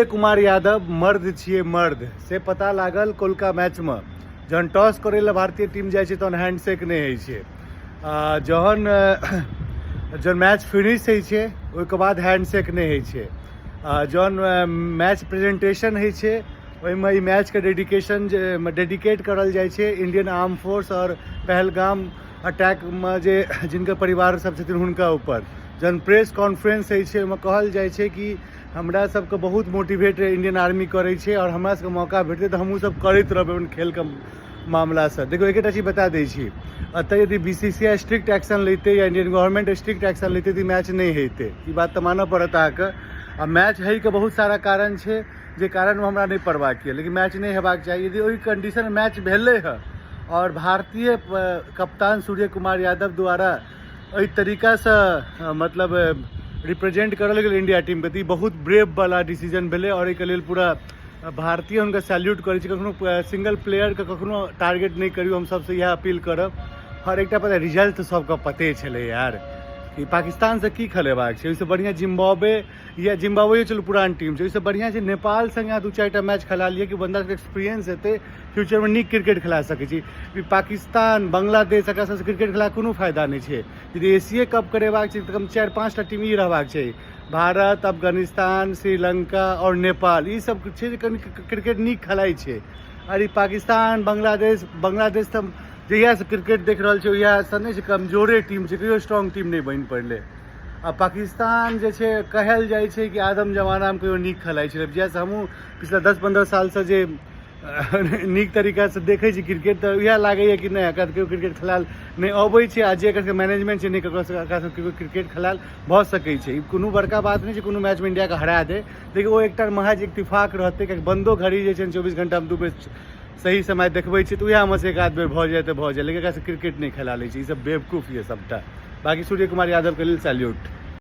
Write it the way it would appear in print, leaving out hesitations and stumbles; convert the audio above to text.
कुमार यादव मर्द छिए मर्द से पता लागल कोलका मैच में जहन टॉस करे ला भारतीय टीम जाए तहन हैंडशेक नहीं होइ छै जहन मैच फिनिश होइ छै ओहिके बाद हैंडशेक नहीं होइ छै जहन मैच प्रेजेंटेशन होइ छै ओहिमे ई मैच के डेडिकेट करल जाइ छै इंडियन आर्म फोर्स और पहलगाम अटैक में जे जिनकर परिवार सब छथिन हुनका ऊपर जहन प्रेस कॉन्फ्रेंस होइ छै ओहिमे कहल जाइ छै कि हमरा सबके बहुत मोटिवेट इंडियन आर्मी करे छै और हमरा सबके मौका भेटतै तऽ हमहूँ सब करैत रहबै खेल के मामला से। देखो एक चीज बता दै छी, अतः यदि बीसीसीआई स्ट्रिक्ट एक्शन लेते या इंडियन गवर्नमेंट स्ट्रिक्ट एक्शन लेते तो मैच नहीं हेते, ई बात तो मानऽ पड़त अहाँके। आ मैच है के बहुत सारा कारण छै जे कारण हमरा नहीं पड़बाक यऽ, लेकिन मैच नहीं हेबाक चाही। यदि ओहि कंडीशन में मैच भेलै है और भारतीय कप्तान सूर्य कुमार यादव द्वारा एहि तरीका से मतलब रिप्रेजेंट करल गेल इंडिया टीम के, बहुत ब्रेव वाला डिसीजन भेलै और एहिके लेल पूरा भारतीय हुनका सैल्यूट करै छी। कखनो सिंगल प्लेयर के कखनो टारगेट नहीं करियो, हम सबसे यह अपील करब। और एक पता रिजल्ट तो सबके पते छलै यार कि पाकिस्तान से की खेलेबाक छै, ओहिसँ बढ़िया जिम्बाब्वे चलो पुरान टीम छै, ओहिसँ बढ़िया छै नेपाल संगे यहाँ 2-4टा मैच खेला लिअ कि बंदा के एक्सपीरियंस हेतै, फ्यूचर में नीक क्रिकेट खेला सकै छी। पाकिस्तान बांग्लादेश एकरा सबसँ क्रिकेट खेला कोनो फायदा नहीं छै। यदि एशिया कप करेबाक छै तऽ कम 4-5टा टीम ई रहबाक छै, भारत, अफगानिस्तान, श्रीलंका और नेपाल, ई सब छै जे क्रिकेट नीक खेलाइ छै। और पाकिस्तान बांग्लादेश तो जहिया से क्रिकेट देख रहा है ओहिया से नहीं कमजोरे टीम है, कहियो स्ट्रॉन्ग टीम नहीं बन पड़े। आ पाकिस्तान जे छै कहल जाइ छै कि आदम जमाना में कहियो नीक खेलाइ छै, जैसे हमहूँ पिछला 10-15 साल से जे नीक तरीका से देखे छी क्रिकेट तो यह लागैए कि नहीं एकरा केओ क्रिकेट खेलाल नहीं अबै छै, आ जे एकर मैनेजमेंट छै नहीं ककरो क्रिकेट खेलाल भऽ सकै छै। ई कोनो बड़का बात नहीं छै कोनो मैच में इंडिया के हरा दे, लेकिन वो एकटा महज इत्तेफाक रहतै कि बंदो घड़ी जे छै 24 घंटा में 2 बेर सही समय देखबै छै तऽ उएहमे से एक आध बेर भऽ जाए तऽ भऽ जाए, लेकिन एकरासँ क्रिकेट नहीं खेला लै छै। ई सब बेवकूफ़ ये सबटा। बाकी सूर्य कुमार यादव के लिए सैल्यूट।